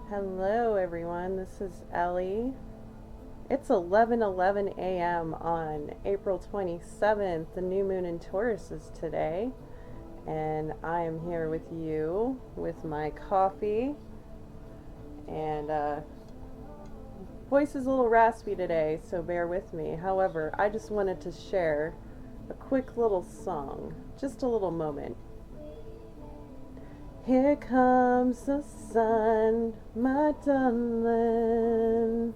Hello everyone, this is Ellie. It's 11:11 a.m. on April 27th. The new moon in Taurus is today, and I am here with you with my coffee. And voice is a little raspy today, so bear with me. However, I just wanted to share a quick little song, just a little moment. Here comes the sun, my darling.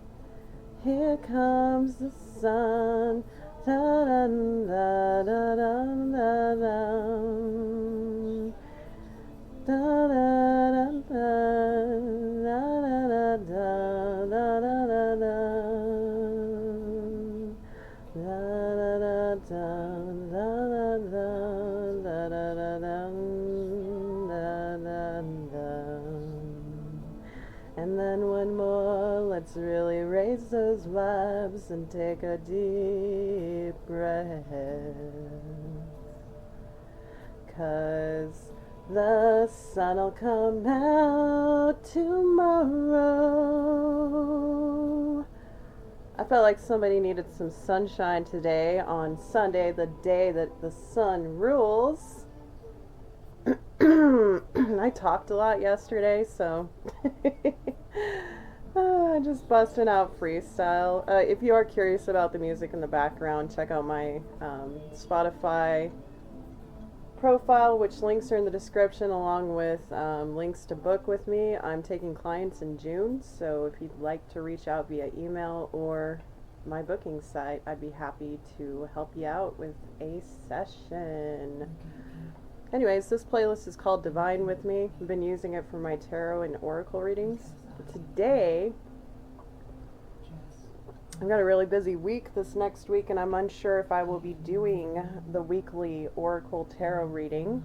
Here comes the sun. Da da da da da da da. Da da da da da da da da da da. Da da da da da da da da. And then one more, let's really raise those vibes and take a deep breath. 'Cause the sun'll come out tomorrow. I felt like somebody needed some sunshine today on Sunday, the day that the sun rules. I talked a lot yesterday, so just busting out freestyle. If you are curious about the music in the background, check out my Spotify profile, which links are in the description, along with links to book with me. I'm taking clients in June, so if you'd like to reach out via email or my booking site, I'd be happy to help you out with a session. Anyways, this playlist is called Divine with Me. I've been using it for my tarot and oracle readings. Today, I've got a really busy week this next week, and I'm unsure if I will be doing the weekly oracle tarot reading.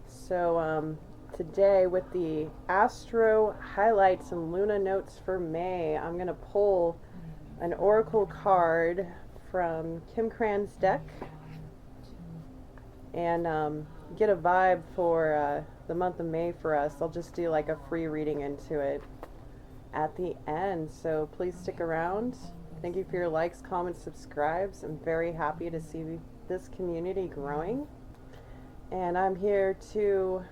So today, with the Astro highlights and Luna notes for May, I'm going to pull an oracle card from Kim Cran's deck and get a vibe for the month of May for us. I'll just do like a free reading into it at the end, so please stick around. Thank you for your likes, comments, subscribes. I'm very happy to see this community growing, and I'm here to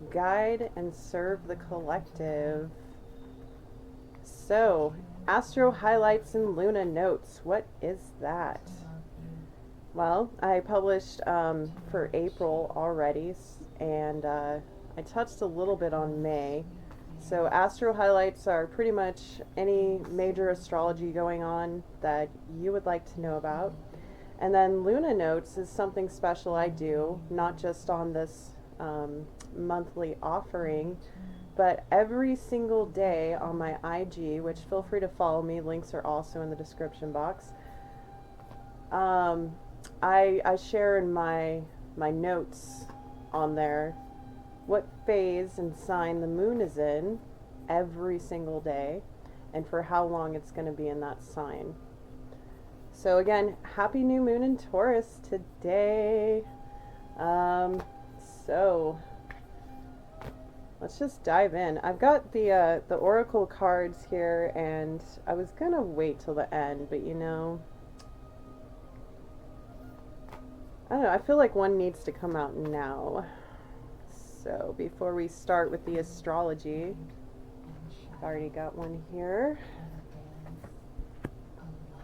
guide and serve the collective. So, Astro highlights and Luna notes, what is that? Well, I published for April already, and I touched a little bit on May. So Astro highlights are pretty much any major astrology going on that you would like to know about. And then Luna notes is something special I do, not just on this monthly offering, but every single day on my IG, which feel free to follow me. Links are also in the description box. I share in my notes on there what phase and sign the moon is in every single day and for how long it's going to be in that sign. So again, happy new moon in Taurus today. So let's just dive in. I've got the oracle cards here, and I was going to wait till the end, but you know, I don't know, I feel like one needs to come out now. So before we start with the astrology, I already got one here.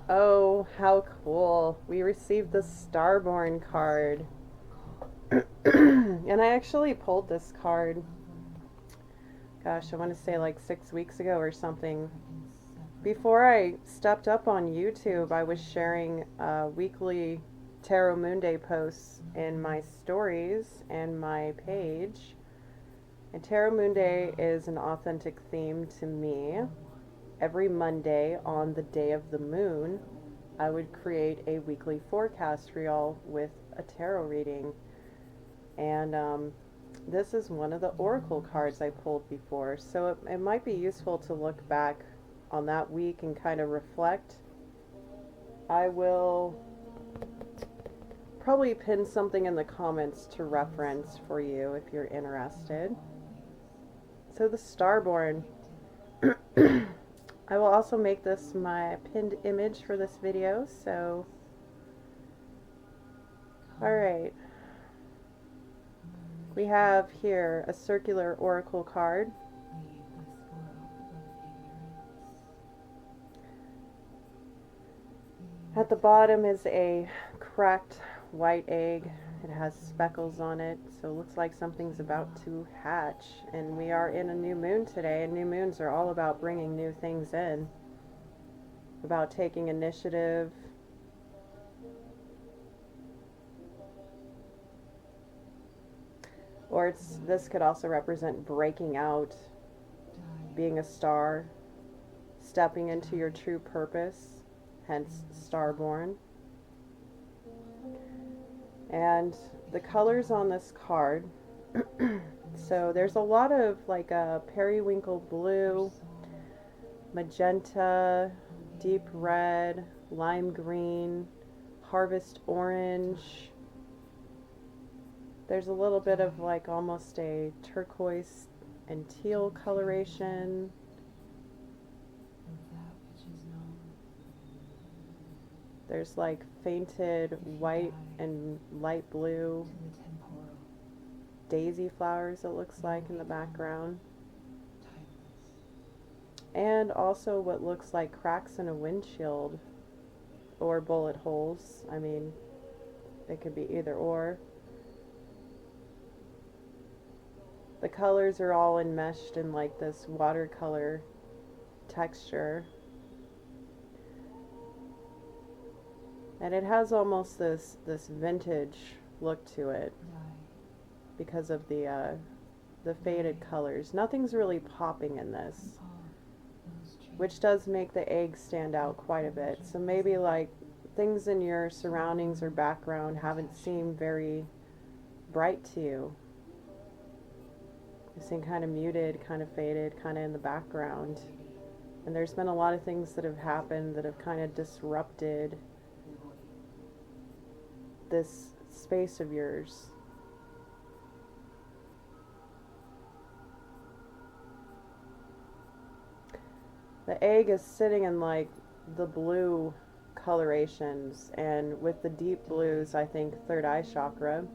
Oh, how cool. We received the Starborn card. And I actually pulled this card, gosh, I want to say like 6 weeks ago or something. Before I stepped up on YouTube, I was sharing weekly Tarot Moon Day posts in my stories and my page. And Tarot Moon Day is an authentic theme to me. Every Monday on the day of the moon, I would create a weekly forecast for y'all with a tarot reading. And this is one of the oracle cards I pulled before, so it might be useful to look back on that week and kind of reflect. I will probably pin something in the comments to reference for you if you're interested. So the Starborn, I will also make this my pinned image for this video, so alright. We have here a circular oracle card. At the bottom is a cracked white egg. It has speckles on it, so it looks like something's about to hatch. And we are in a new moon today, and new moons are all about bringing new things in, about taking initiative, or this could also represent breaking out, being a star, stepping into your true purpose, hence starborn. And the colors on this card, so there's a lot of like a periwinkle blue, magenta, deep red, lime green, harvest orange. There's a little bit of like almost a turquoise and teal coloration. There's like fainted white and light blue daisy flowers, it looks like, in the background. And also what looks like cracks in a windshield or bullet holes. I mean, it could be either or. The colors are all enmeshed in like this watercolor texture. And it has almost this vintage look to it because of the faded colors. Nothing's really popping in this, which does make the egg stand out quite a bit. So maybe like things in your surroundings or background haven't seemed very bright to you. They seem kind of muted, kind of faded, kind of in the background. And there's been a lot of things that have happened that have kind of disrupted this space of yours. The egg is sitting in like the blue colorations, and with the deep blues, I think third eye chakra.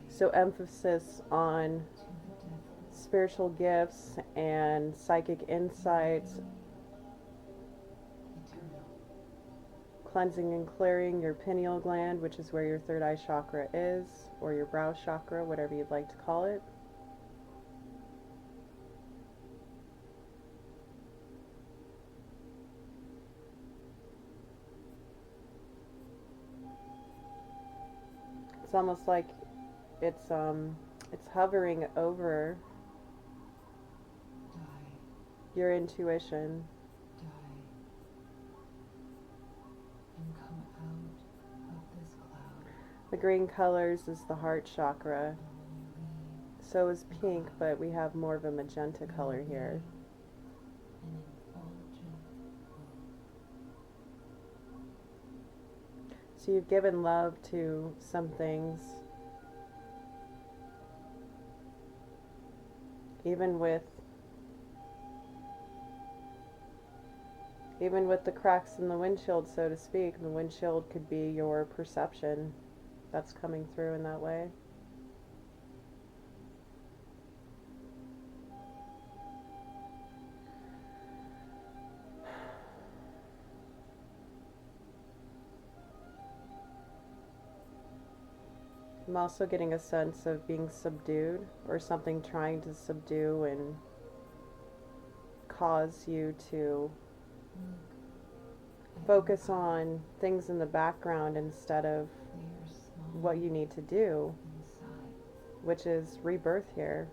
So emphasis on spiritual gifts and psychic insights, cleansing and clearing your pineal gland, which is where your third eye chakra is, or your brow chakra, whatever you'd like to call it. It's almost like it's hovering over your intuition. The green colors is the heart chakra. So is pink, but we have more of a magenta color here. So you've given love to some things, even with the cracks in the windshield, so to speak. The windshield could be your perception that's coming through in that way. I'm also getting a sense of being subdued, or something trying to subdue and cause you to focus on things in the background instead of what you need to do, which is rebirth here.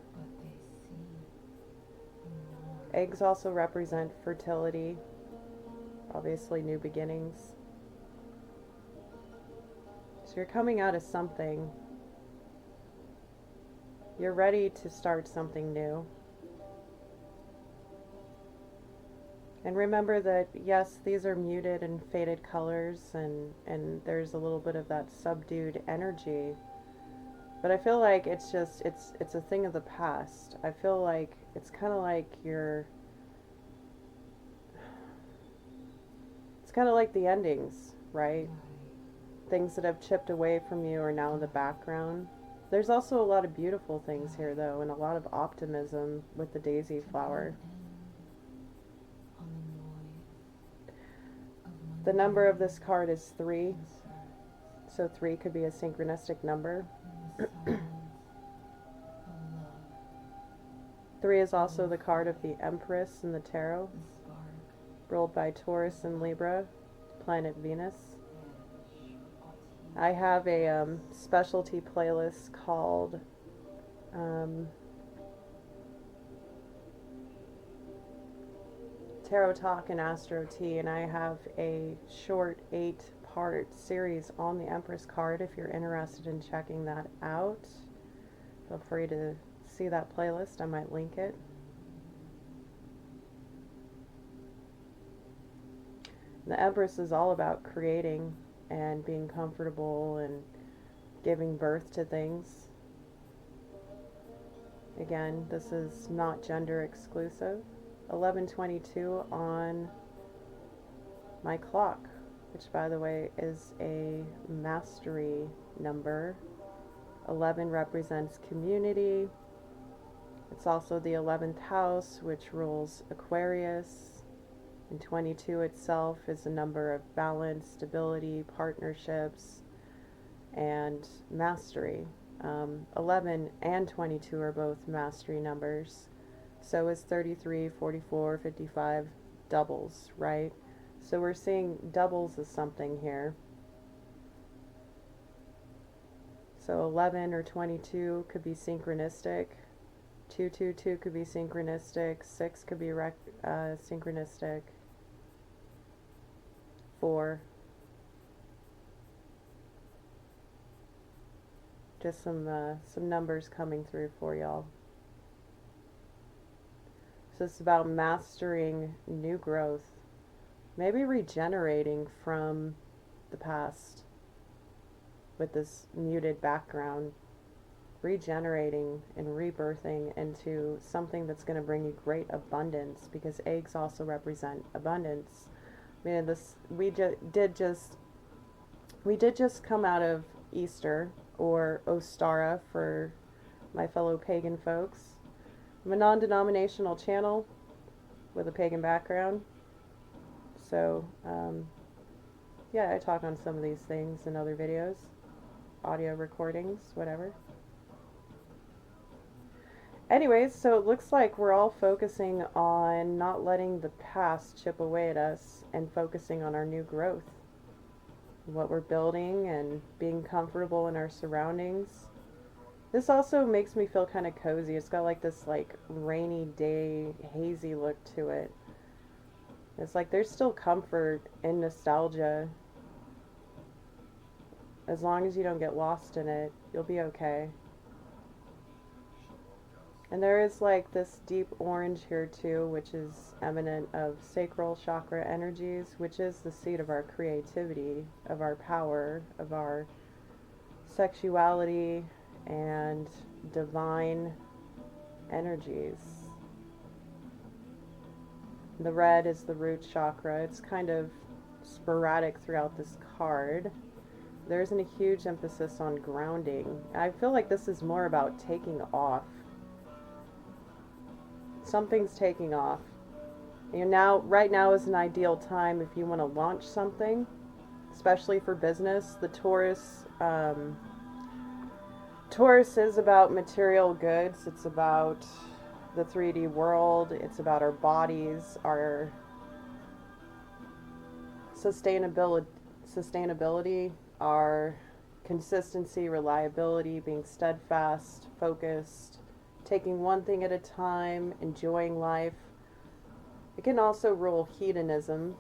Eggs also represent fertility, obviously new beginnings. So you're coming out of something. You're ready to start something new. And remember that, yes, these are muted and faded colors, and there's a little bit of that subdued energy. But I feel like it's a thing of the past. I feel like it's kind of like you're kind of like the endings, right? Things that have chipped away from you are now in the background. There's also a lot of beautiful things here, though, and a lot of optimism with the daisy flower. The number of this card is 3, so 3 could be a synchronistic number. 3 is also the card of the Empress in the tarot, ruled by Taurus and Libra, planet Venus. I have a specialty playlist called Tarot Talk and Astro Tea, and I have a short 8-part series on the Empress card. If you're interested in checking that out, feel free to see that playlist. I might link it. The Empress is all about creating and being comfortable and giving birth to things. Again, this is not gender exclusive. 11:22 on my clock, which by the way is a mastery number. 11 represents community. It's also the 11th house, which rules Aquarius. And 22 itself is a number of balance, stability, partnerships, and mastery. 11 and 22 are both mastery numbers. So is 33, 44, 55 doubles, right? So we're seeing doubles as something here. So 11 or 22 could be synchronistic. 222 could be synchronistic. 6 could be synchronistic. 4. Just some numbers coming through for y'all. So it's about mastering new growth, maybe regenerating from the past with this muted background, regenerating and rebirthing into something that's going to bring you great abundance, because eggs also represent abundance. I mean, this we did just come out of Easter, or Ostara for my fellow pagan folks. I'm a non-denominational channel with a pagan background, so yeah, I talk on some of these things in other videos, audio recordings, whatever. Anyways, so it looks like we're all focusing on not letting the past chip away at us and focusing on our new growth, what we're building, and being comfortable in our surroundings. This also makes me feel kind of cozy. It's got like this like rainy day hazy look to it. It's like there's still comfort in nostalgia. As long as you don't get lost in it, you'll be okay. And there is like this deep orange here too, which is eminent of sacral chakra energies, which is the seat of our creativity, of our power, of our sexuality and divine energies. The red is the root chakra. It's kind of sporadic throughout this card. There isn't a huge emphasis on grounding. I feel like this is more about taking off. Something's taking off. Right now is an ideal time if you want to launch something, especially for business. The Taurus is about material goods. It's about the 3D world. It's about our bodies, our sustainability, our consistency, reliability, being steadfast, focused, taking one thing at a time, enjoying life. It can also rule hedonism.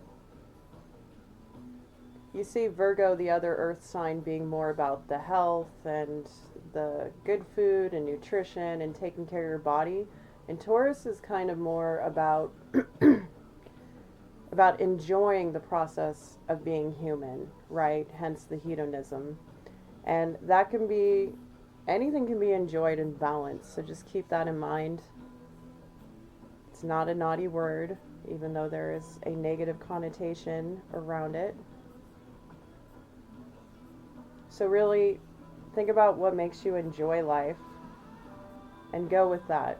You see Virgo, the other earth sign, being more about the health and the good food and nutrition and taking care of your body. And Taurus is kind of more about about enjoying the process of being human, right? Hence the hedonism. And that can be, anything can be enjoyed in balance. So just keep that in mind. It's It's not a naughty word, even though there is a negative connotation around it. So really think about what makes you enjoy life and go with that.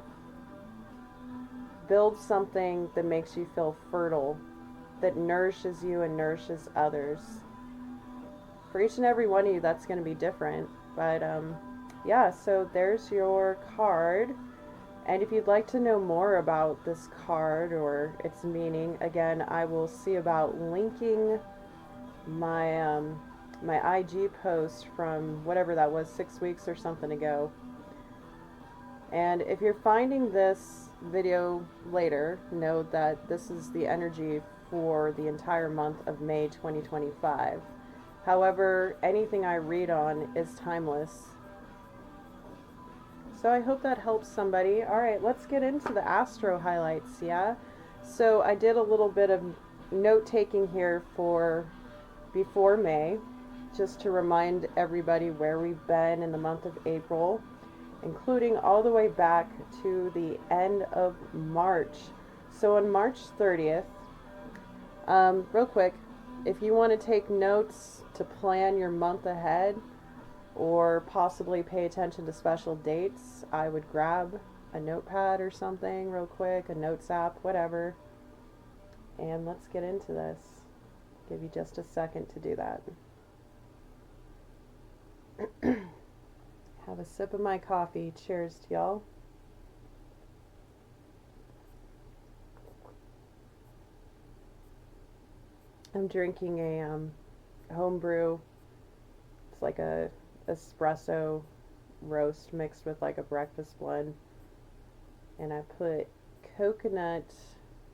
Build something that makes you feel fertile, that nourishes you and nourishes others. For each and every one of you, that's going to be different. But yeah, so there's your card. And if you'd like to know more about this card or its meaning, again, I will see about linking my my IG post from whatever that was, 6 weeks or something ago. And if you're finding this video later, know that this is the energy for the entire month of May 2025. However, anything I read on is timeless. So I hope that helps somebody. All right, let's get into the Astro highlights, yeah? So I did a little bit of note-taking here for before May, just to remind everybody where we've been in the month of April, including all the way back to the end of March. So on March 30th, real quick, if you want to take notes to plan your month ahead, or possibly pay attention to special dates, I would grab a notepad or something real quick, a notes app, whatever, and let's get into this. Give you just a second to do that. Have a sip of my coffee. Cheers to y'all. I'm drinking a homebrew. It's like a espresso roast mixed with like a breakfast blend, and I put coconut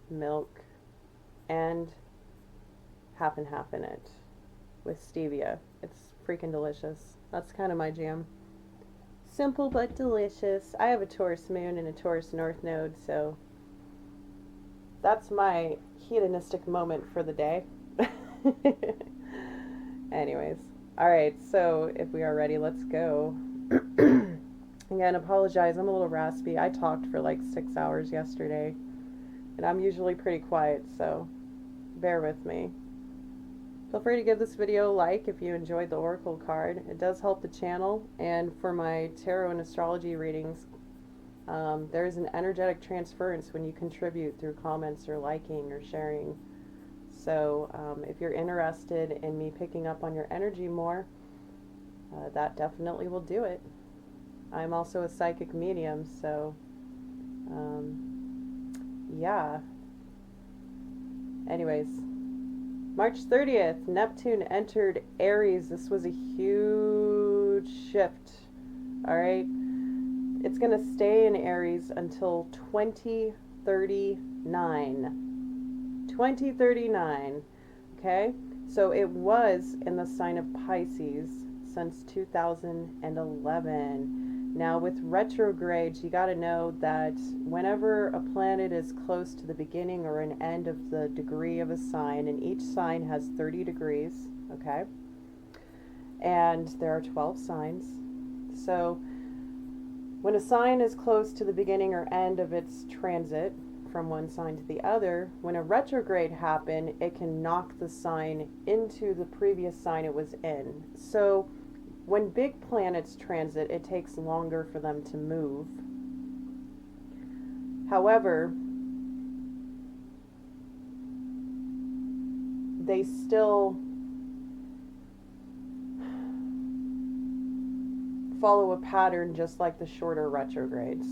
milk and half and half in it with stevia. It's freaking delicious. That's kind of my jam. Simple but delicious. I have a Taurus moon and a Taurus north node, so that's my hedonistic moment for the day. Anyways, alright, so if we are ready, let's go. Again, apologize, I'm a little raspy. I talked for like 6 hours yesterday, and I'm usually pretty quiet, so bear with me. Feel free to give this video a like if you enjoyed the oracle card. It does help the channel, and for my tarot and astrology readings, there's an energetic transference when you contribute through comments or liking or sharing. So if you're interested in me picking up on your energy more, that definitely will do it. I'm also a psychic medium, so yeah. Anyways, March 30th, Neptune entered Aries. This was a huge shift. Alright? It's going to stay in Aries until 2039. 2039. Okay? So it was in the sign of Pisces since 2011. Now with retrogrades, you got to know that whenever a planet is close to the beginning or an end of the degree of a sign, and each sign has 30 degrees, okay? And there are 12 signs. So when a sign is close to the beginning or end of its transit from one sign to the other, when a retrograde happens, it can knock the sign into the previous sign it was in. So when big planets transit, it takes longer for them to move. However, they still follow a pattern just like the shorter retrogrades.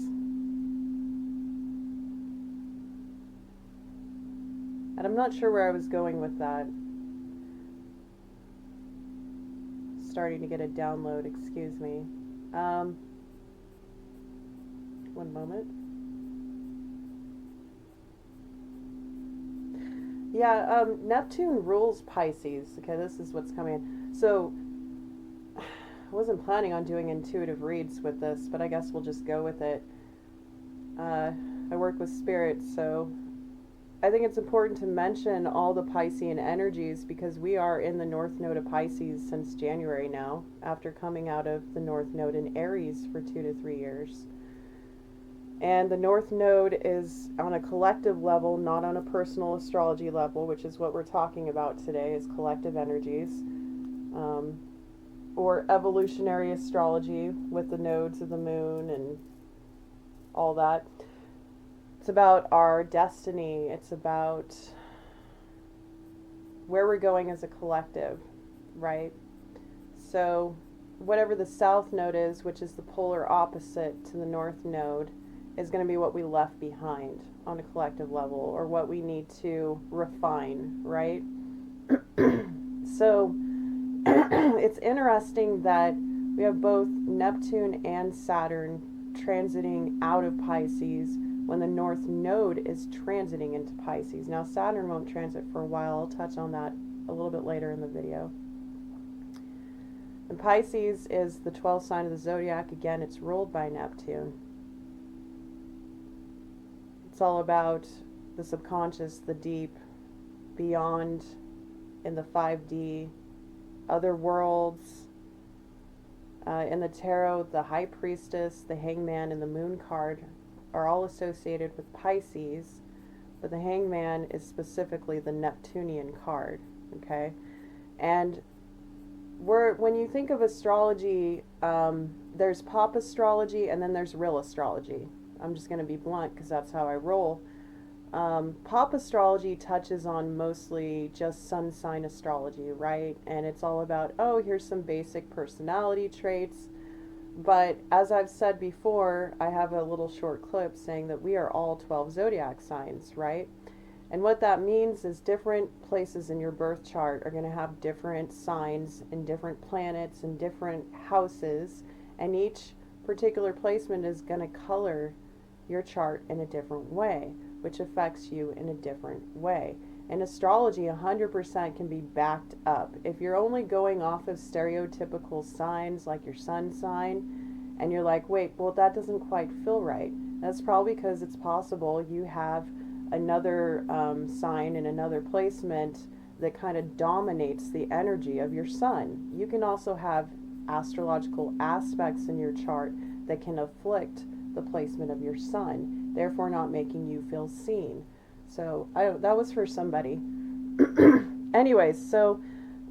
And I'm not sure where I was going with that. Starting to get a download, excuse me. One moment. Yeah, Neptune rules Pisces. Okay, this is what's coming in. So, I wasn't planning on doing intuitive reads with this, but I guess we'll just go with it. I work with spirits, so I think it's important to mention all the Piscean energies because we are in the North Node of Pisces since January now, after coming out of the North Node in Aries for 2 to 3 years. And the North Node is on a collective level, not on a personal astrology level, which is what we're talking about today, is collective energies. Or evolutionary astrology with the nodes of the moon and all that. It's about our destiny. It's about where we're going as a collective, right? So whatever the South Node is, which is the polar opposite to the North Node, is going to be what we left behind on a collective level, or what we need to refine, right? So it's interesting that we have both Neptune and Saturn transiting out of Pisces when the North Node is transiting into Pisces. Now, Saturn won't transit for a while. I'll touch on that a little bit later in the video. And Pisces is the 12th sign of the zodiac. Again, it's ruled by Neptune. It's all about the subconscious, the deep, beyond, in the 5D, other worlds. In the tarot, the High Priestess, the Hangman, and the Moon card are all associated with Pisces, but the Hangman is specifically the Neptunian card, okay? And when you think of astrology, there's pop astrology and then there's real astrology. I'm just going to be blunt because that's how I roll. Pop astrology touches on mostly just sun sign astrology, right? And it's all about, oh, here's some basic personality traits. But as I've said before, I have a little short clip saying that we are all 12 zodiac signs, right? And what that means is different places in your birth chart are going to have different signs and different planets and different houses, and each particular placement is going to color your chart in a different way, which affects you in a different way. And astrology 100% can be backed up. If you're only going off of stereotypical signs like your sun sign, and you're like, wait, well, that doesn't quite feel right, that's probably because it's possible you have another sign in another placement that kind of dominates the energy of your sun. You can also have astrological aspects in your chart that can afflict the placement of your sun, therefore not making you feel seen. So that was for somebody. Anyways, so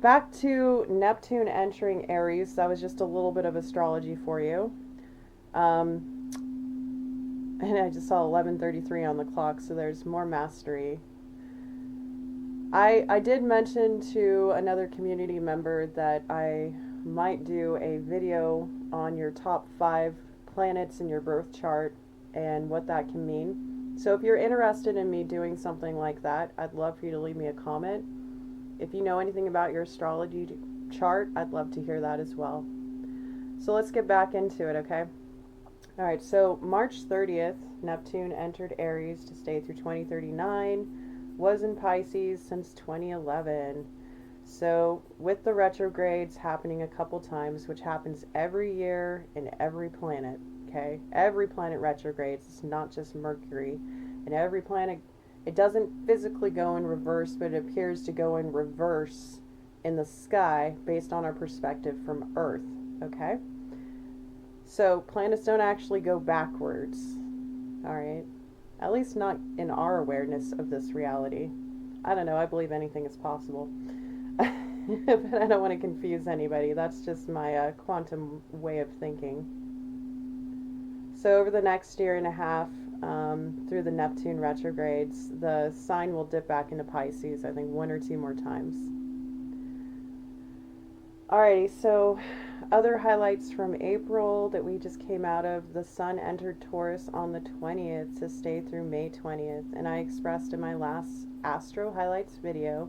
back to Neptune entering Aries. That was just a little bit of astrology for you. And I just saw 11:33 on the clock, so there's more mastery. I did mention to another community member that I might do a video on your top 5 planets in your birth chart and what that can mean. So if you're interested in me doing something like that, I'd love for you to leave me a comment. If you know anything about your astrology chart, I'd love to hear that as well. So let's get back into it, okay? Alright, so March 30th, Neptune entered Aries to stay through 2039, was in Pisces since 2011. So with the retrogrades happening a couple times, which happens every year in every planet, okay? Every planet retrogrades, it's not just Mercury. And every planet, it doesn't physically go in reverse, but it appears to go in reverse in the sky based on our perspective from Earth, okay? So planets don't actually go backwards, all right? At least not in our awareness of this reality. I don't know, I believe anything is possible. But I don't want to confuse anybody. That's just my quantum way of thinking. So over the next year and a half, through the Neptune retrogrades, the sign will dip back into Pisces, I think 1 or 2 more times. Alrighty, so other highlights from April that we just came out of: the Sun entered Taurus on the 20th to stay through May 20th. And I expressed in my last Astro highlights video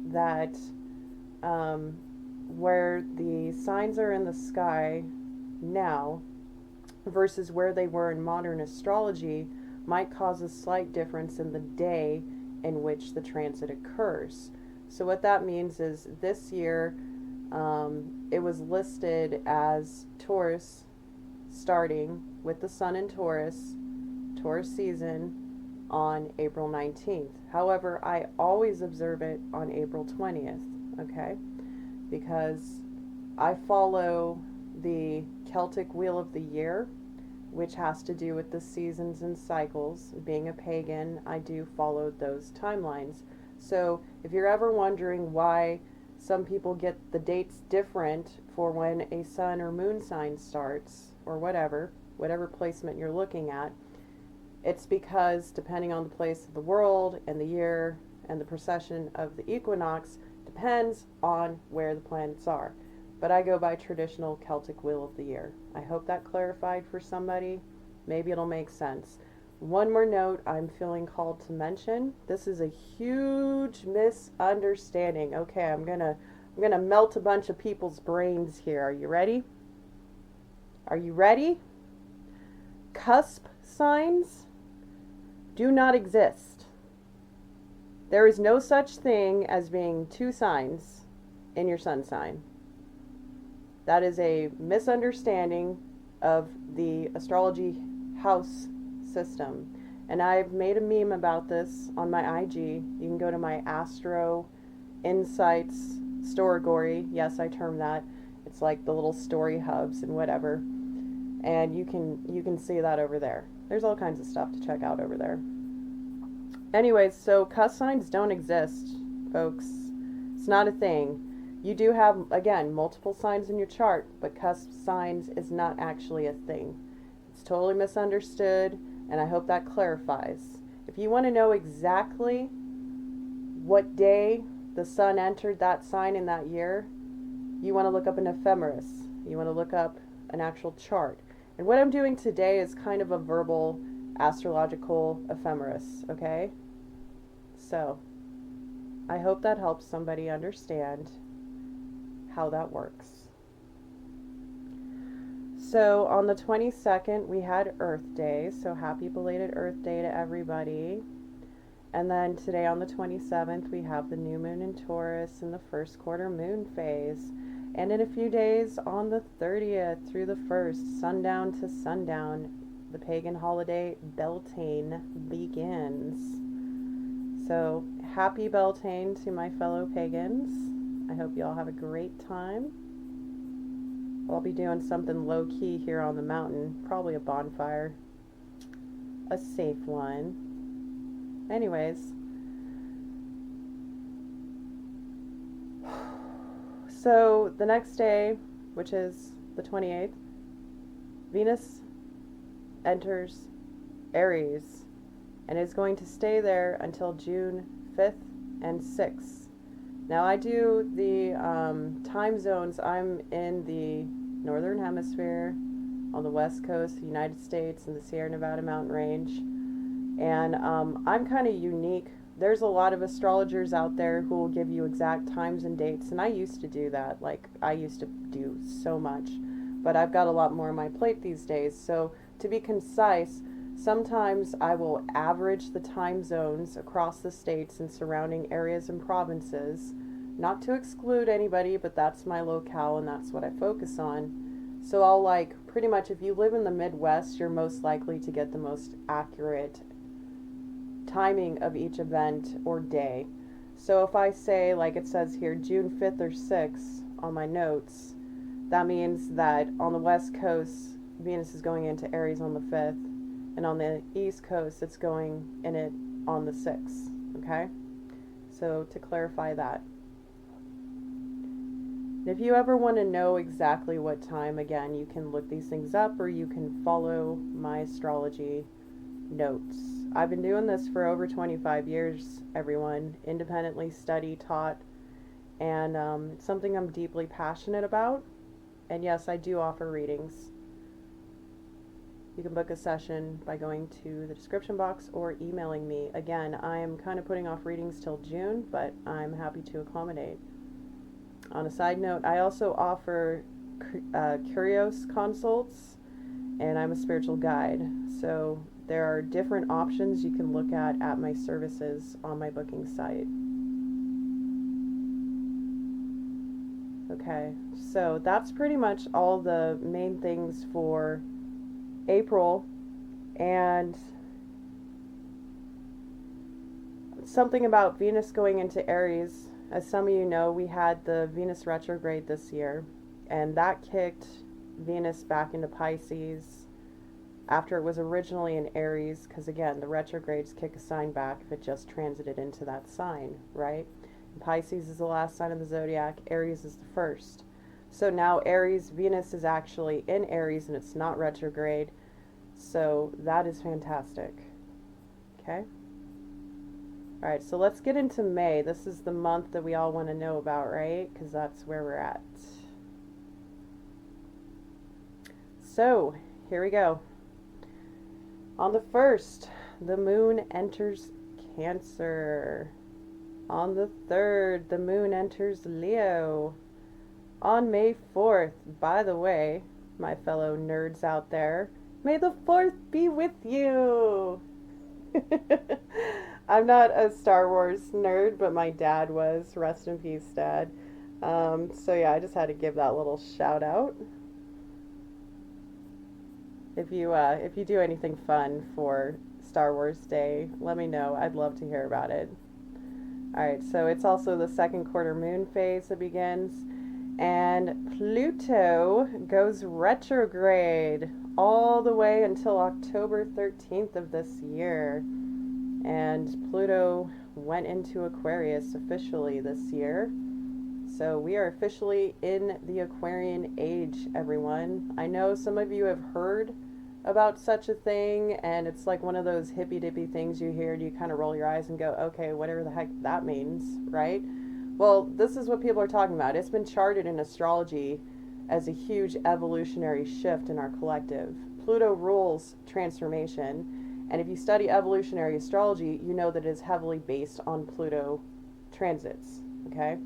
that where the signs are in the sky now versus where they were in modern astrology might cause a slight difference in the day in which the transit occurs. So what that means is this year it was listed as Taurus starting with the Sun in Taurus season on April 19th. However, I always observe it on April 20th, okay? Because I follow the Celtic Wheel of the Year, which has to do with the seasons and cycles. Being a pagan, I do follow those timelines. So if you're ever wondering why some people get the dates different for when a sun or moon sign starts, or whatever placement you're looking at, it's because depending on the place of the world and the year and the precession of the equinox depends on where the planets are. But I go by traditional Celtic wheel of the year. I hope that clarified for somebody. Maybe it'll make sense. One more note I'm feeling called to mention. This is a huge misunderstanding. Okay, I'm gonna melt a bunch of people's brains here. Are you ready? Are you ready? Cusp signs do not exist. There is no such thing as being two signs in your sun sign. That is a misunderstanding of the astrology house system. And I've made a meme about this on my IG. You can go to my Astro Insights Storygory. Yes, I term that. It's like the little story hubs and whatever. And you can see that over there. There's all kinds of stuff to check out over there. Anyways, so cusp signs don't exist, folks. It's not a thing. You do have, again, multiple signs in your chart, but cusp signs is not actually a thing. It's totally misunderstood, and I hope that clarifies. If you want to know exactly what day the sun entered that sign in that year, you want to look up an ephemeris. You want to look up an actual chart. And what I'm doing today is kind of a verbal astrological ephemeris, okay? So, I hope that helps somebody understand how that works. So on the 22nd we had Earth Day, so happy belated Earth Day to everybody. And then today on the 27th we have the new moon in Taurus and the first quarter moon phase. And in a few days on the 30th through the 1st, sundown to sundown, the pagan holiday Beltane begins. So happy Beltane to my fellow pagans. I hope you all have a great time. I'll be doing something low-key here on the mountain, probably a bonfire, a safe one. Anyways, so the next day, which is the 28th, Venus enters Aries and is going to stay there until June 5th and 6th. Now I do the time zones. I'm in the northern hemisphere on the west coast of the United States in the Sierra Nevada mountain range, and I'm kind of unique. There's a lot of astrologers out there who will give you exact times and dates, and I used to do that. Like, I used to do so much, but I've got a lot more on my plate these days. So to be concise, sometimes I will average the time zones across the states and surrounding areas and provinces, not to exclude anybody, but that's my locale and that's what I focus on. So I'll, like, pretty much, if you live in the Midwest, you're most likely to get the most accurate timing of each event or day. So if I say, like it says here, June 5th or 6th on my notes, that means that on the west coast, Venus is going into Aries on the 5th, and on the east coast, it's going in it on the 6th, okay? So to clarify that. If you ever want to know exactly what time, again, you can look these things up or you can follow my astrology notes. I've been doing this for over 25 years, everyone. Independently studied, taught, and it's something I'm deeply passionate about. And yes, I do offer readings. You can book a session by going to the description box or emailing me. Again, I am kind of putting off readings till June, but I'm happy to accommodate. On a side note, I also offer curios consults, and I'm a spiritual guide. So there are different options you can look at my services on my booking site. Okay, so that's pretty much all the main things for April. And something about Venus going into Aries. As some of you know, we had the Venus retrograde this year, and that kicked Venus back into Pisces after it was originally in Aries, because again, the retrogrades kick a sign back if it just transited into that sign, right? And Pisces is the last sign of the zodiac, Aries is the first. So now Aries, Venus is actually in Aries and it's not retrograde. So that is fantastic. Okay? Alright, so let's get into May. This is the month that we all want to know about, right? Because that's where we're at. So, here we go. On the 1st, the moon enters Cancer. On the 3rd, the moon enters Leo. On May 4th, by the way, my fellow nerds out there, may the 4th be with you! I'm not a Star Wars nerd, but my dad was. Rest in peace, Dad. So yeah, I just had to give that little shout out. If you do anything fun for Star Wars Day, let me know. I'd love to hear about it. Alright, so it's also the 2nd quarter moon phase that begins. And Pluto goes retrograde all the way until October 13th of this year. And Pluto went into Aquarius officially this year. So we are officially in the Aquarian age, everyone. I know some of you have heard about such a thing, and it's like one of those hippy-dippy things you hear and you kind of roll your eyes and go, okay, whatever the heck that means, right? Well, this is what people are talking about. It's been charted in astrology as a huge evolutionary shift in our collective. Pluto rules transformation, and if you study evolutionary astrology, you know that it is heavily based on Pluto transits, okay?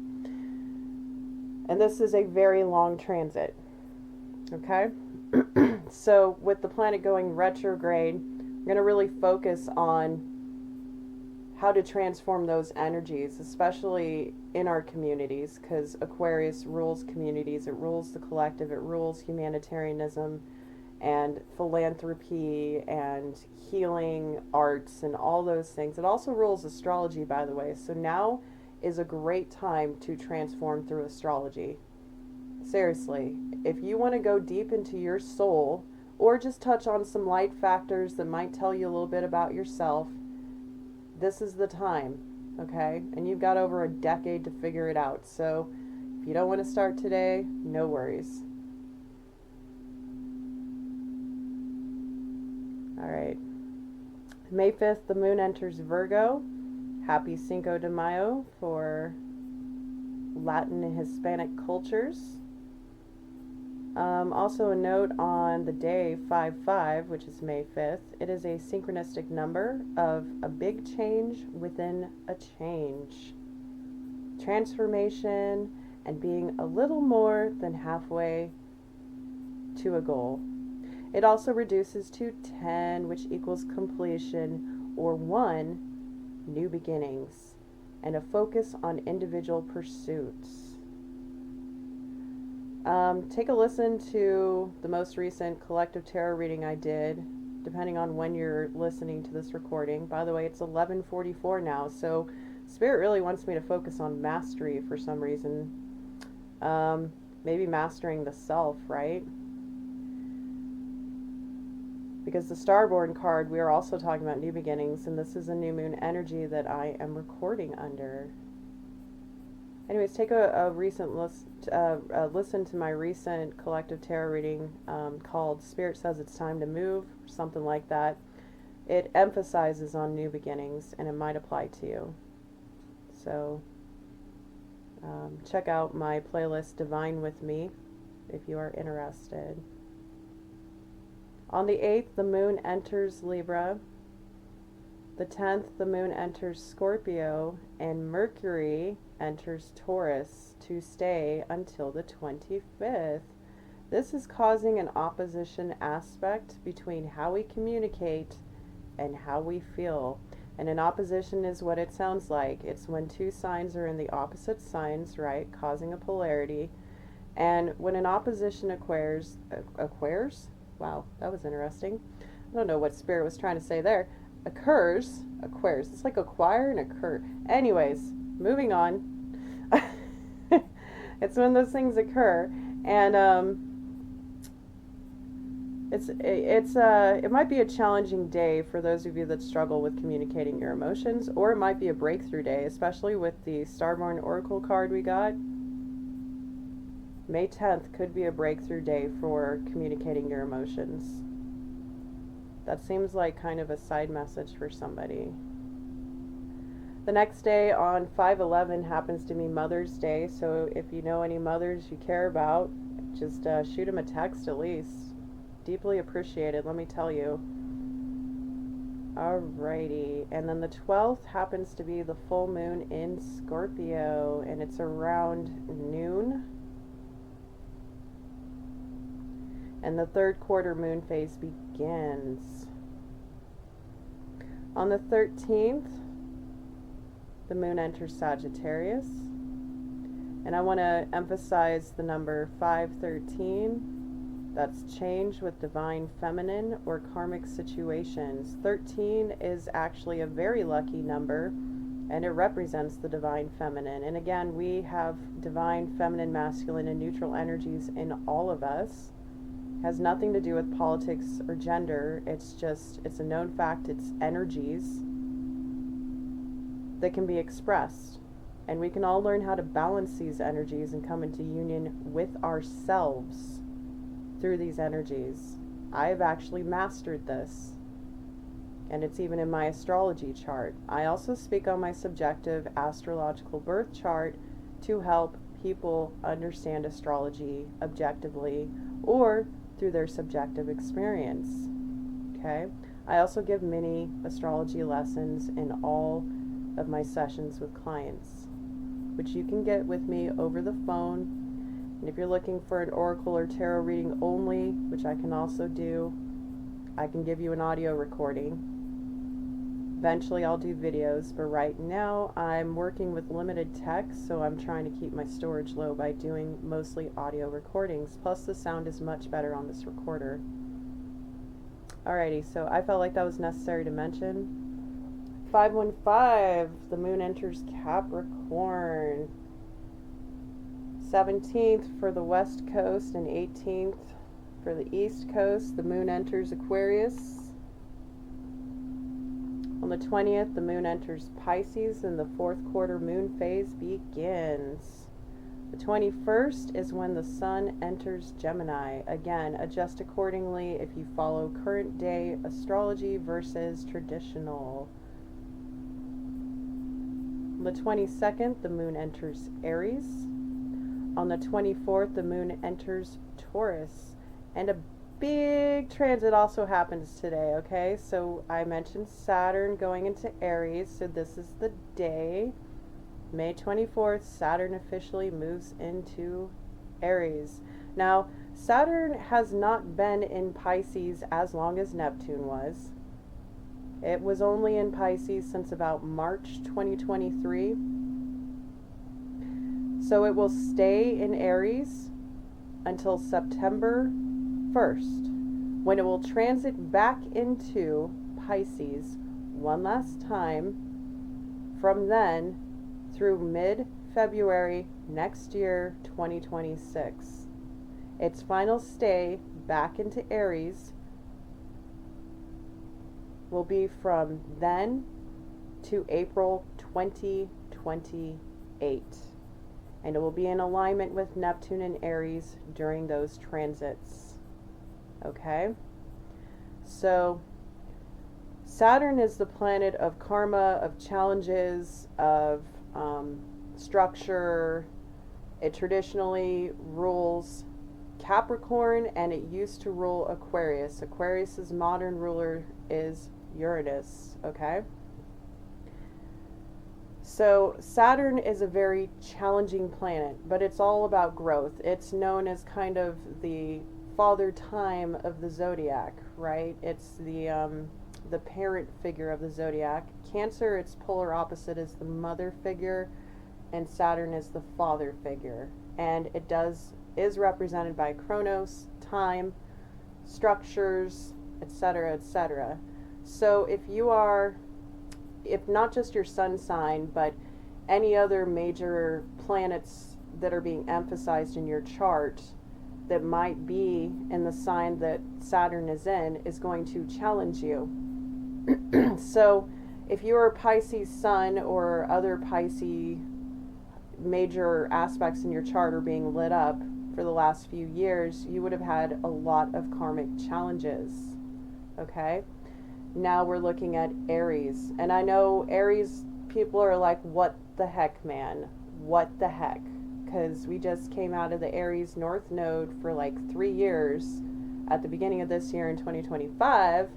And this is a very long transit, okay? So with the planet going retrograde, we're going to really focus on how to transform those energies, especially in our communities, because Aquarius rules communities, it rules the collective, it rules humanitarianism and philanthropy and healing arts and all those things. It also rules astrology, by the way. So now is a great time to transform through astrology. Seriously, if you want to go deep into your soul or just touch on some light factors that might tell you a little bit about yourself, this is the time, okay? And you've got over a decade to figure it out. So if you don't want to start today, no worries. All right. May 5th, the moon enters Virgo. Happy Cinco de Mayo for Latin and Hispanic cultures. Also a note on the day 5/5, which is May 5th, it is a synchronistic number of a big change within a change. Transformation and being a little more than halfway to a goal. It also reduces to 10, which equals completion, or 1, new beginnings, and a focus on individual pursuits. Take a listen to the most recent collective tarot reading I did, depending on when you're listening to this recording. By the way, it's 11:44 now, so Spirit really wants me to focus on mastery for some reason. Maybe mastering the self, right? Because the Starborn card, we are also talking about new beginnings, and this is a new moon energy that I am recording under. Anyways, take a recent listen to my recent collective tarot reading called Spirit Says It's Time to Move, or something like that. It emphasizes on new beginnings, and it might apply to you. So check out my playlist Divine With Me if you are interested. On the 8th, the moon enters Libra. The 10th, the moon enters Scorpio, and Mercury enters Taurus to stay until the 25th. This is causing an opposition aspect between how we communicate and how we feel. And an opposition is what it sounds like. It's when two signs are in the opposite signs, right, causing a polarity. And when an opposition occurs, wow, that was interesting. I don't know what Spirit was trying to say there. Occurs. It's like acquire and occur. Anyways, moving on. It's when those things occur. And It might be a challenging day for those of you that struggle with communicating your emotions, or it might be a breakthrough day, especially with the Starborn Oracle card we got. May 10th could be a breakthrough day for communicating your emotions. That seems like kind of a side message for somebody. The next day on 5/11 happens to be Mother's Day, so if you know any mothers you care about, just shoot them a text at least. Deeply appreciated, let me tell you. Alrighty, and then the 12th happens to be the full moon in Scorpio, and it's around noon. And the third quarter moon phase begins. On the 13th, the moon enters Sagittarius. And I want to emphasize the number 513. That's change with divine feminine or karmic situations. 13 is actually a very lucky number, and it represents the divine feminine. And again, we have divine feminine, masculine, and neutral energies in all of us. Has nothing to do with politics or gender. It's a known fact. It's energies that can be expressed. And we can all learn how to balance these energies and come into union with ourselves through these energies. I've actually mastered this. And it's even in my astrology chart. I also speak on my subjective astrological birth chart to help people understand astrology objectively or through their subjective experience. Okay? I also give mini astrology lessons in all of my sessions with clients, which you can get with me over the phone. And if you're looking for an oracle or tarot reading only, which I can also do, I can give you an audio recording. Eventually I'll do videos, but right now I'm working with limited text, so I'm trying to keep my storage low by doing mostly audio recordings. Plus the sound is much better on this recorder. Alrighty, so I felt like that was necessary to mention. 515, the moon enters Capricorn. 17th for the West Coast and 18th for the East Coast, the moon enters Aquarius. On the 20th, the moon enters Pisces and the fourth quarter moon phase begins. The 21st is when the sun enters Gemini. Again, adjust accordingly if you follow current day astrology versus traditional. On the 22nd, the moon enters Aries. On the 24th, the moon enters Taurus. And a big transit also happens today, okay? So I mentioned Saturn going into Aries, so this is the day. May 24th, Saturn officially moves into Aries. Now, Saturn has not been in Pisces as long as Neptune was. It was only in Pisces since about March 2023. So it will stay in Aries until September 1st, when it will transit back into Pisces one last time. From then through mid-February next year, 2026. Its final stay back into Aries will be from then to April 2028. And it will be in alignment with Neptune and Aries during those transits. Okay? So, Saturn is the planet of karma, of challenges, of structure. It traditionally rules Capricorn, and it used to rule Aquarius. Aquarius's modern ruler is Uranus. Okay? So Saturn is a very challenging planet, but it's all about growth. It's known as kind of the father time of the zodiac, right? It's the parent figure of the zodiac. Cancer, its polar opposite, is the mother figure, and Saturn is the father figure. And it is represented by Chronos, time, structures, etc., etc. So if not just your sun sign, but any other major planets that are being emphasized in your chart, that might be in the sign that Saturn is in is going to challenge you. So if you're a Pisces sun or other Pisces major aspects in your chart are being lit up for the last few years, you would have had a lot of karmic challenges. Okay? Now we're looking at Aries. And I know Aries people are like, what the heck, man? What the heck? Because we just came out of the Aries North Node for like 3 years at the beginning of this year in 2025.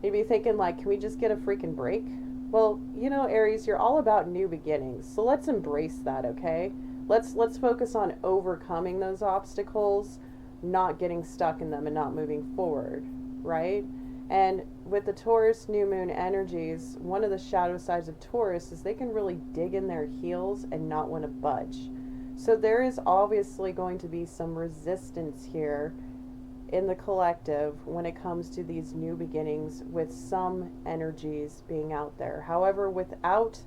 You'd be thinking like, can we just get a freaking break? Well, you know, Aries, you're all about new beginnings. So let's embrace that, okay? Let's focus on overcoming those obstacles, not getting stuck in them and not moving forward, right? And with the Taurus new moon energies, one of the shadow sides of Taurus is they can really dig in their heels and not want to budge. So there is obviously going to be some resistance here in the collective when it comes to these new beginnings, with some energies being out there. However, without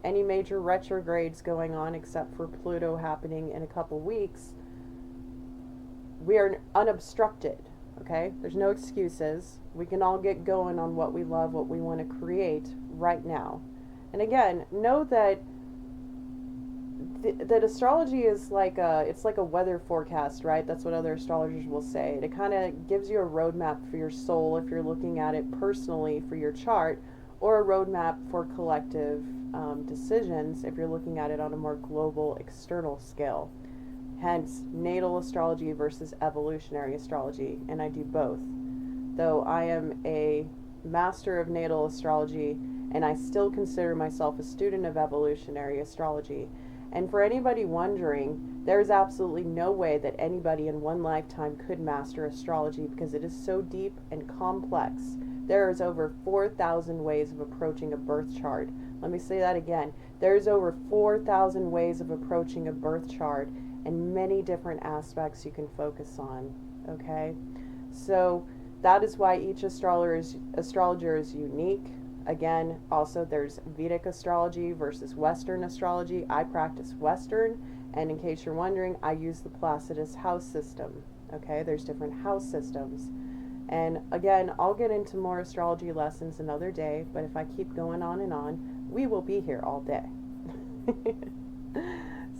any major retrogrades going on except for Pluto happening in a couple weeks, we are unobstructed. Okay, there's no excuses. We can all get going on what we love, what we want to create right now. And again, know that that astrology is like it's like a weather forecast, right? That's what other astrologers will say. It kind of gives you a roadmap for your soul if you're looking at it personally for your chart, or a roadmap for collective decisions if you're looking at it on a more global external scale. Hence, natal astrology versus evolutionary astrology, and I do both. Though I am a master of natal astrology, and I still consider myself a student of evolutionary astrology. And for anybody wondering, there's absolutely no way that anybody in one lifetime could master astrology, because it is so deep and complex. There is over 4,000 ways of approaching a birth chart. Let me say that again. There's over 4,000 ways of approaching a birth chart, and many different aspects you can focus on, okay? So that is why each astrologer is unique. Again, also there's Vedic astrology versus Western astrology. I practice Western, and in case you're wondering, I use the Placidus house system, okay? There's different house systems. And again, I'll get into more astrology lessons another day, but if I keep going on and on, we will be here all day.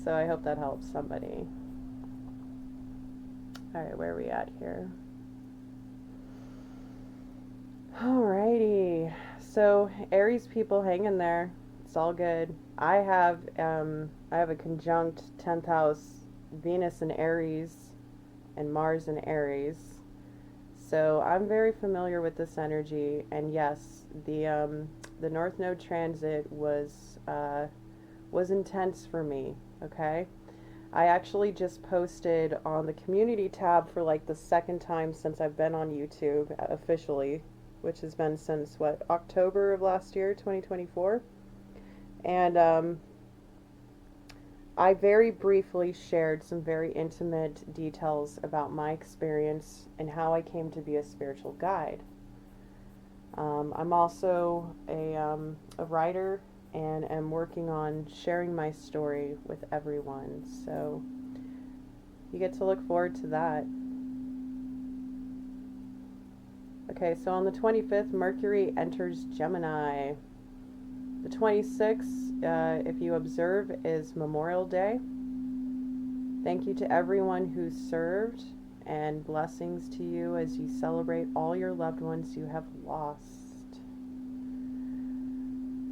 So I hope that helps somebody. All right, where are we at here? Alrighty. So Aries people, hang in there. It's all good. I have a conjunct 10th house Venus in Aries and Mars in Aries. So I'm very familiar with this energy, and yes, the North Node transit was intense for me. Okay, I actually just posted on the community tab for like the second time since I've been on YouTube officially, which has been since what, October of last year, 2024, and I very briefly shared some very intimate details about my experience and how I came to be a spiritual guide. I'm also a writer, and am working on sharing my story with everyone. So you get to look forward to that. Okay, so on the 25th, Mercury enters Gemini. The 26th, if you observe, is Memorial Day. Thank you to everyone who served, and blessings to you as you celebrate all your loved ones you have lost.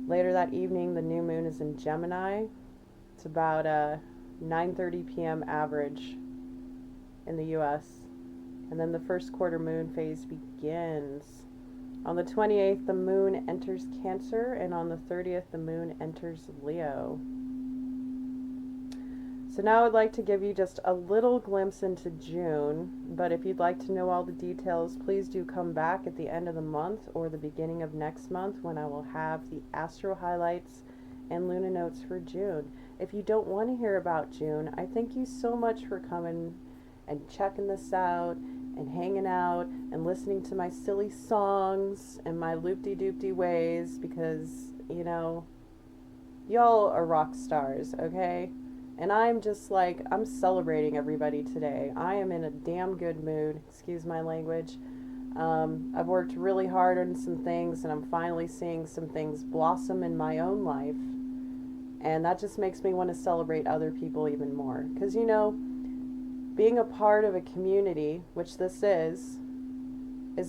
Later that evening, the new moon is in Gemini. It's about 9:30 p.m. average in the U.S. And then the first quarter moon phase begins. On the 28th, the moon enters Cancer, and on the 30th, the moon enters Leo. So now I'd like to give you just a little glimpse into June, but if you'd like to know all the details, please do come back at the end of the month or the beginning of next month, when I will have the Astro highlights and Luna notes for June. If you don't want to hear about June, I thank you so much for coming and checking this out and hanging out and listening to my silly songs and my loop-de-doop-de ways, because, you know, y'all are rock stars, okay? And I'm just like, I'm celebrating everybody today. I am in a damn good mood, excuse my language. I've worked really hard on some things, and I'm finally seeing some things blossom in my own life. And that just makes me want to celebrate other people even more. Because, you know, being a part of a community, which this is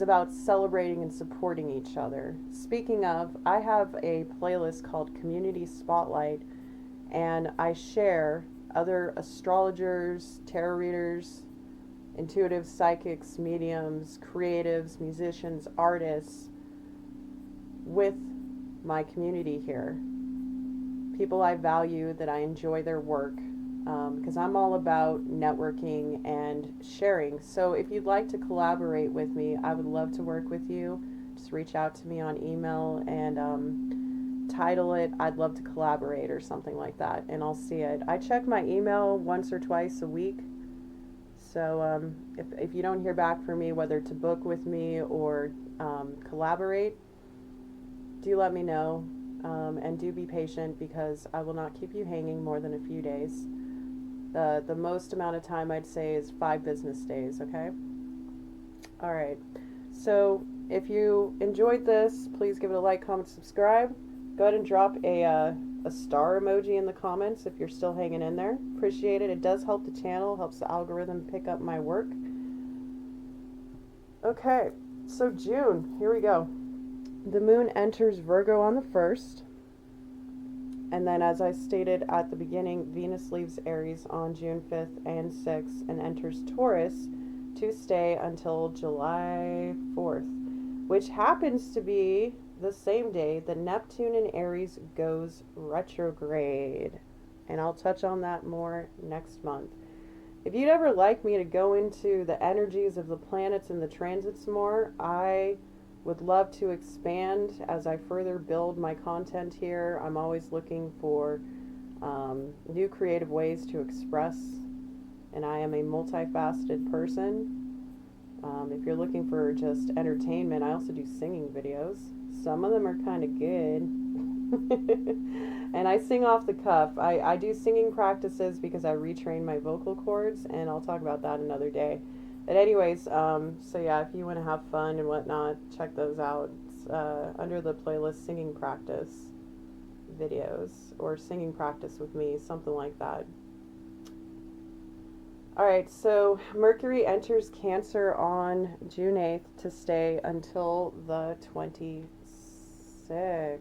about celebrating and supporting each other. Speaking of, I have a playlist called Community Spotlight, and I share other astrologers, tarot readers, intuitive psychics, mediums, creatives, musicians, artists with my community here. People I value, that I enjoy their work, because I'm all about networking and sharing. So if you'd like to collaborate with me, I would love to work with you. Just reach out to me on email and title it "I'd love to collaborate" or something like that, and I'll see it. I check my email once or twice a week. So if you don't hear back from me, whether to book with me or collaborate, do let me know. And do be patient, because I will not keep you hanging more than a few days. The most amount of time I'd say is 5 business days, okay? All right. So if you enjoyed this, please give it a like, comment, subscribe. Go ahead and drop a star emoji in the comments if you're still hanging in there. Appreciate it. It does help the channel, helps the algorithm pick up my work. Okay, so June, here we go. The moon enters Virgo on the 1st. And then, as I stated at the beginning, Venus leaves Aries on June 5th and 6th and enters Taurus to stay until July 4th, which happens to be the same day that Neptune in Aries goes retrograde. And I'll touch on that more next month. If you'd ever like me to go into the energies of the planets and the transits more, I would love to expand as I further build my content here. I'm always looking for new creative ways to express, and I am a multifaceted person. If you're looking for just entertainment, I also do singing videos. Some of them are kind of good. And I sing off the cuff. I do singing practices because I retrain my vocal cords, and I'll talk about that another day. But anyways, so yeah, if you want to have fun and whatnot, check those out. It's, under the playlist Singing Practice videos, or Singing Practice with me, something like that. Alright, so Mercury enters Cancer on June 8th to stay until the 26th.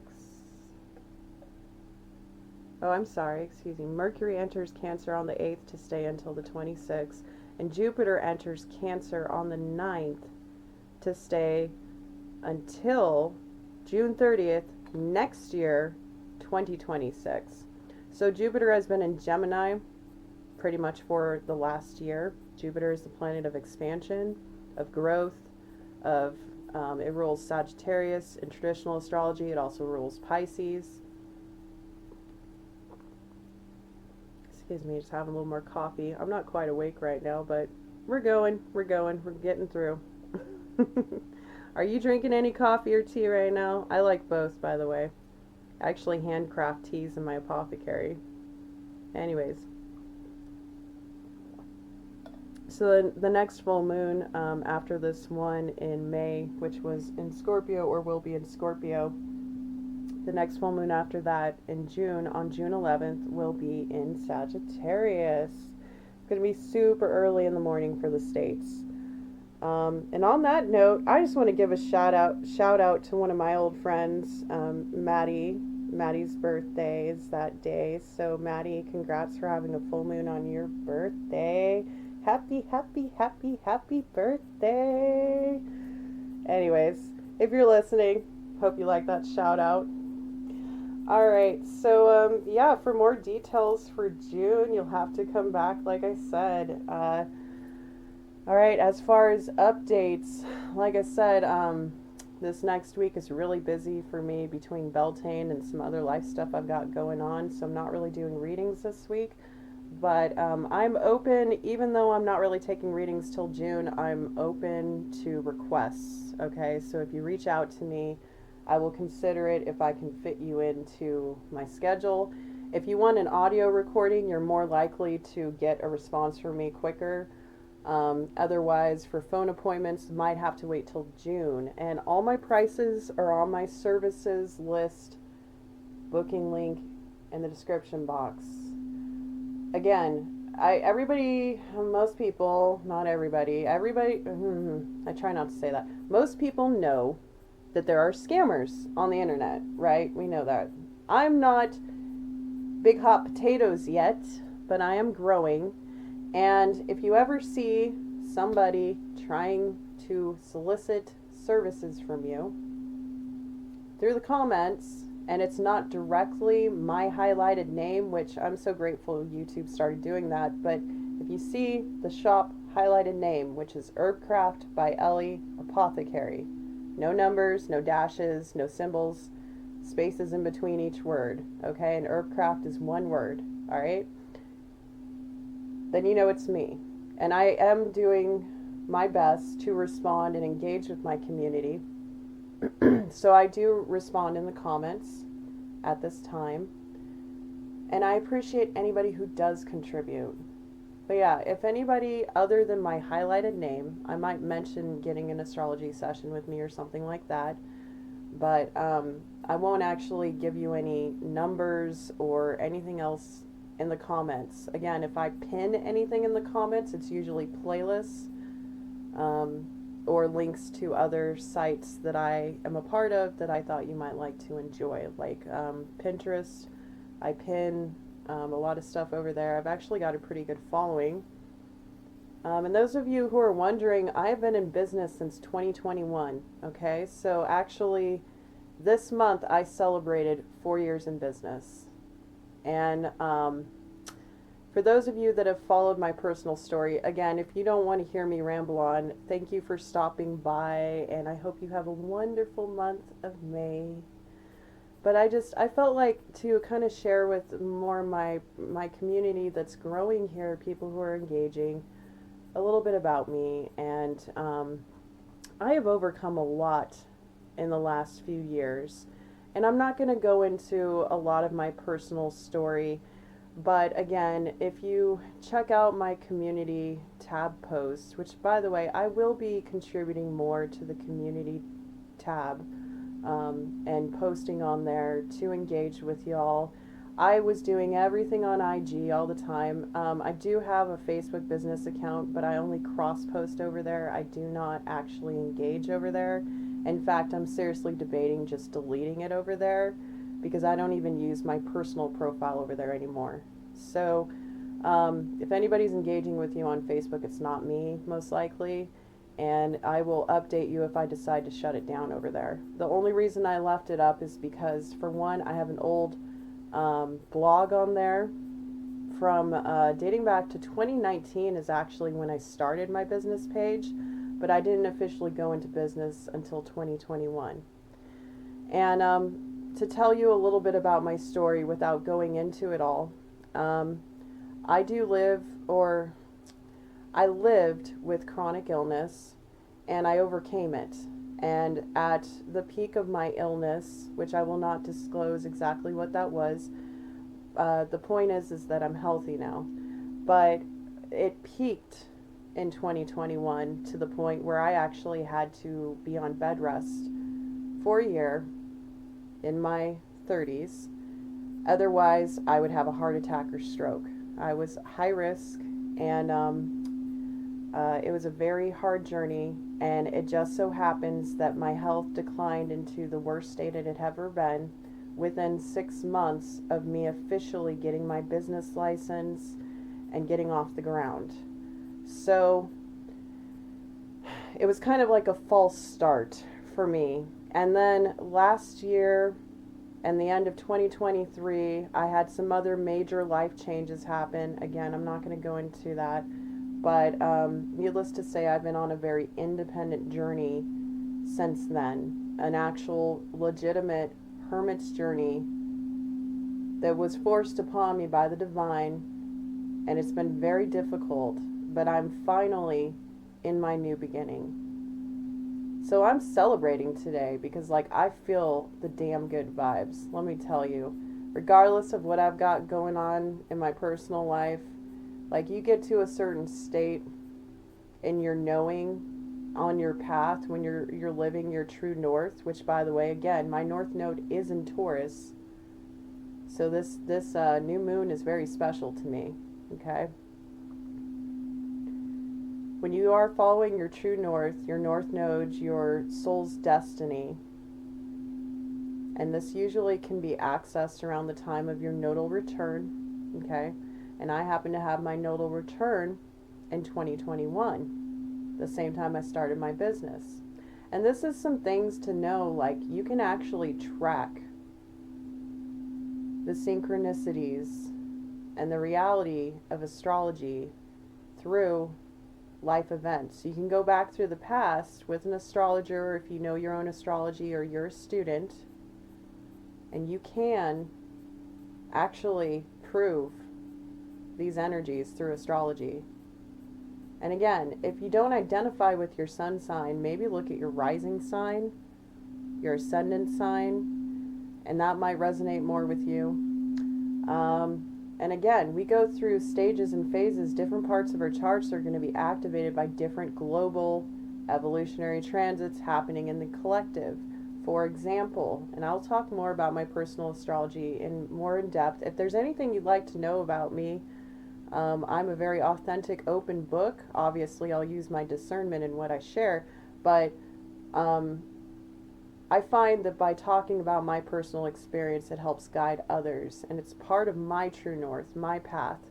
Oh, I'm sorry, excuse me. Mercury enters Cancer on the 8th to stay until the 26th. And Jupiter enters Cancer on the 9th to stay until June 30th next year, 2026. So Jupiter has been in Gemini pretty much for the last year. Jupiter is the planet of expansion, of growth, it rules Sagittarius in traditional astrology. It also rules Pisces. Excuse me, just having a little more coffee. I'm not quite awake right now, but we're getting through. Are you drinking any coffee or tea right now? I like both, by the way. I actually handcraft teas in my apothecary. Anyways. So the next full moon after this one in May, which was in Scorpio, or will be in Scorpio, the next full moon after that in June, on June 11th, will be in Sagittarius. It's going to be super early in the morning for the States. And on that note, I just want to give a shout out to one of my old friends, Maddie. Maddie's birthday is that day. So Maddie, congrats for having a full moon on your birthday. Happy, happy, happy, happy birthday. Anyways, if you're listening, hope you like that shout out. Alright, so yeah, for more details for June, you'll have to come back, like I said. Alright, as far as updates, like I said, this next week is really busy for me between Beltane and some other life stuff I've got going on, so I'm not really doing readings this week. But I'm open, even though I'm not really taking readings till June, I'm open to requests, okay? So if you reach out to me, I will consider it if I can fit you into my schedule. If you want an audio recording, you're more likely to get a response from me quicker. Otherwise, for phone appointments, might have to wait till June. And all my prices are on my services list, booking link in the description box. Again, most people, not everybody, I try not to say that. Most people know that there are scammers on the internet, right? We know that. I'm not big hot potatoes yet, but I am growing. And if you ever see somebody trying to solicit services from you through the comments, and it's not directly my highlighted name, which I'm so grateful YouTube started doing that, but if you see the shop highlighted name, which is Herbcraft by Ellie, Apothecary, no numbers, no dashes, no symbols, spaces in between each word, okay? And Herbcraft is one word, all right? Then you know it's me. And I am doing my best to respond and engage with my community. So I do respond in the comments at this time. And I appreciate anybody who does contribute. But yeah, if anybody other than my highlighted name, I might mention getting an astrology session with me or something like that. But I won't actually give you any numbers or anything else in the comments. Again, if I pin anything in the comments, it's usually playlists or links to other sites that I am a part of that I thought you might like to enjoy, like Pinterest. I pin a lot of stuff over there. I've actually got a pretty good following. And those of you who are wondering, I've been in business since 2021, okay? So actually, this month I celebrated 4 years in business. And for those of you that have followed my personal story, again, if you don't want to hear me ramble on, thank you for stopping by, and I hope you have a wonderful month of May. But I felt like to kind of share with more my community that's growing here, people who are engaging, a little bit about me. And I have overcome a lot in the last few years. And I'm not going to go into a lot of my personal story, but again, if you check out my community tab post, which by the way, I will be contributing more to the community tab and posting on there to engage with y'all. I was doing everything on IG all the time. I do have a Facebook business account, but I only cross-post over there. I do not actually engage over there. In fact, I'm seriously debating just deleting it over there because I don't even use my personal profile over there anymore. So if anybody's engaging with you on Facebook, it's not me, most likely. And I will update you if I decide to shut it down over there. The only reason I left it up is because, for one, I have an old blog on there from dating back to 2019 is actually when I started my business page, but I didn't officially go into business until 2021. And to tell you a little bit about my story without going into it all, I lived with chronic illness, and I overcame it. And at the peak of my illness, which I will not disclose exactly what that was, the point is that I'm healthy now. But it peaked in 2021 to the point where I actually had to be on bed rest for a year in my 30s. Otherwise, I would have a heart attack or stroke. I was high risk, and it was a very hard journey, and it just so happens that my health declined into the worst state it had ever been within 6 months of me officially getting my business license and getting off the ground. So it was kind of like a false start for me. And then last year and the end of 2023, I had some other major life changes happen. Again, I'm not going to go into that. But needless to say, I've been on a very independent journey since then. An actual legitimate hermit's journey that was forced upon me by the divine. And it's been very difficult. But I'm finally in my new beginning. So I'm celebrating today because, like, I feel the damn good vibes. Let me tell you. regardless of what I've got going on in my personal life, like you get to a certain state in your knowing on your path when you're living your true north, which by the way, again, my north node is in Taurus. So this new moon is very special to me, okay? When you are following your true north, your north node, your soul's destiny, and this usually can be accessed around the time of your nodal return, okay? And I happen to have my nodal return in 2021, the same time I started my business. And this is some things to know, like you can actually track the synchronicities and the reality of astrology through life events. You can go back through the past with an astrologer if you know your own astrology or you're a student, and you can actually prove these energies through astrology. And again, if you don't identify with your sun sign, maybe look at your rising sign, your ascendant sign, and that might resonate more with you. And again, we go through stages and phases. Different parts of our charts are going to be activated by different global evolutionary transits happening in the collective. For example, and I'll talk more about my personal astrology more in depth. If there's anything you'd like to know about me, I'm a very authentic, open book. Obviously, I'll use my discernment in what I share, but I find that by talking about my personal experience, it helps guide others, and it's part of my true north, my path.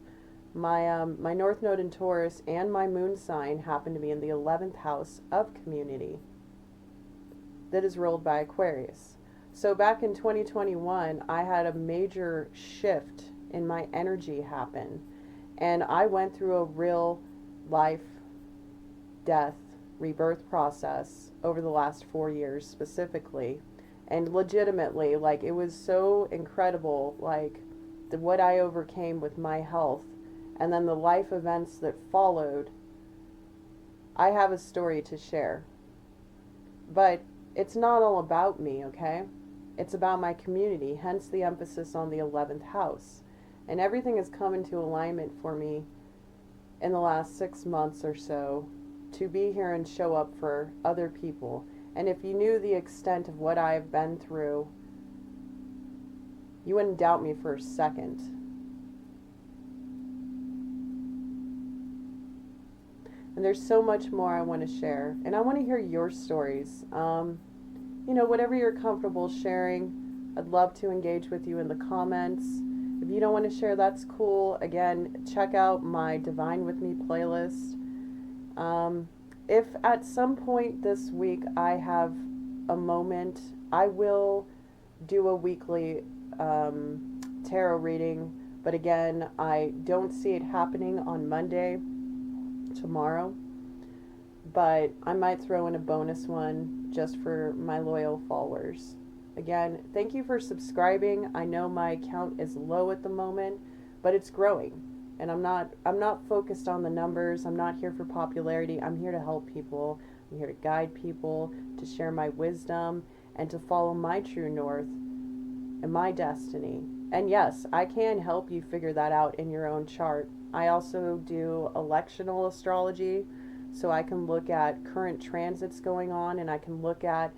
My north node in Taurus and my moon sign happen to be in the 11th house of community that is ruled by Aquarius. So back in 2021, I had a major shift in my energy happen, and I went through a real life, death, rebirth process over the last 4 years specifically, and legitimately, like, it was so incredible, like what I overcame with my health, and then the life events that followed. I have a story to share, but it's not all about me, okay? It's about my community, hence the emphasis on the 11th house. And everything has come into alignment for me in the last 6 months or so to be here and show up for other people. And if you knew the extent of what I've been through, you wouldn't doubt me for a second. And there's so much more I want to share. And I want to hear your stories. Whatever you're comfortable sharing, I'd love to engage with you in the comments. If you don't want to share, that's cool. Again, check out my Divine With Me playlist. If at some point this week I have a moment, I will do a weekly tarot reading. But again, I don't see it happening on Monday, tomorrow. But I might throw in a bonus one just for my loyal followers. Again, thank you for subscribing. I know my count is low at the moment, but it's growing. And I'm not focused on the numbers. I'm not here for popularity. I'm here to help people. I'm here to guide people, to share my wisdom, and to follow my true north and my destiny. And yes, I can help you figure that out in your own chart. I also do electional astrology, so I can look at current transits going on, and I can look at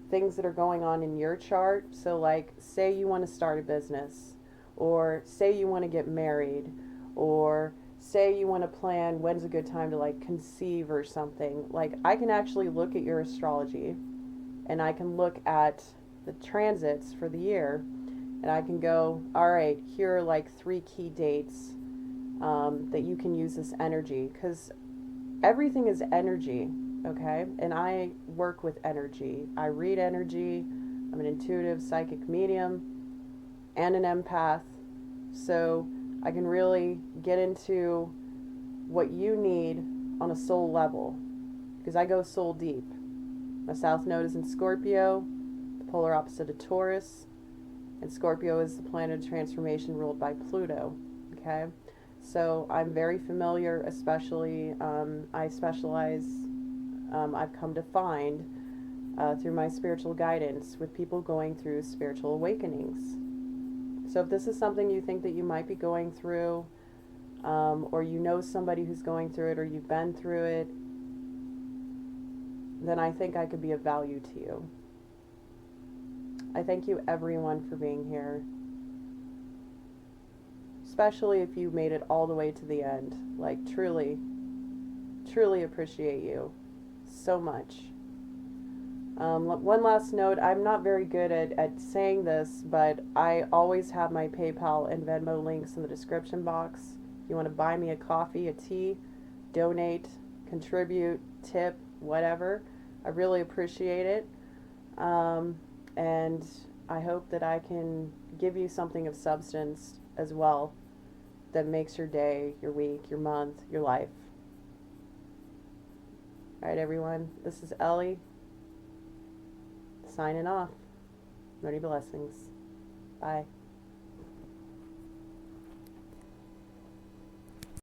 things that are going on in your chart. So like, say you want to start a business, or say you want to get married, or say you want to plan when's a good time to like conceive or something. Like, I can actually look at your astrology, and I can look at the transits for the year, and I can go, all right, here are like 3 key dates that you can use this energy, because everything is energy, okay? And I work with energy. I read energy. I'm an intuitive psychic medium and an empath, so I can really get into what you need on a soul level, because I go soul deep. My south node is in Scorpio, the polar opposite of Taurus, and Scorpio is the planet of transformation ruled by Pluto, okay? So I'm very familiar, especially I specialize, I've come to find through my spiritual guidance with people going through spiritual awakenings. So if this is something you think that you might be going through, or you know somebody who's going through it, or you've been through it, then I think I could be of value to you. I thank you everyone for being here, especially if you made it all the way to the end. Like, truly, truly appreciate you so much. One last note, I'm not very good at saying this, but I always have my PayPal and Venmo links in the description box. If you want to buy me a coffee, a tea, donate, contribute, tip, whatever, I really appreciate it. And I hope that I can give you something of substance as well that makes your day, your week, your month, your life. All right, everyone, this is Ellie signing off. Many blessings. Bye.